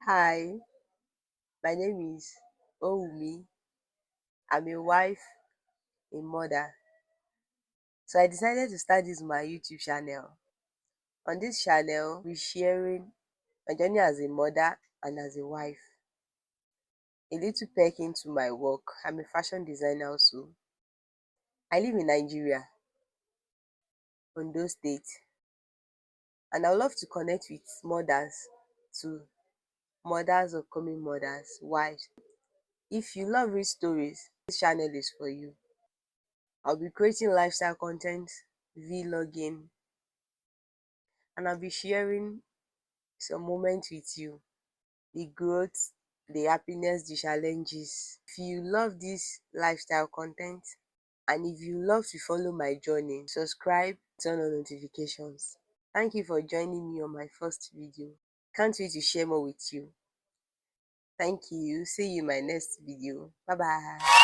Hi, my name is Owumi. I'm a wife, a mother. So I decided to start this my YouTube channel. On this channel, we're sharing my journey as a mother and as a wife. A little peek into my work. I'm a fashion designer also. I live in Nigeria, Ondo State, and I would love to connect with mothers too, mothers, upcoming mothers, wives. If you love read stories, this channel is for you. I'll be creating lifestyle content, vlogging, and I'll be sharing some moments with you, the growth, the happiness, the challenges. If you love this lifestyle content and if you love to follow my journey, subscribe, turn on notifications. Thank you for joining me on my first video. Can't wait to share more with you. Thank you. See you in my next video. Bye bye.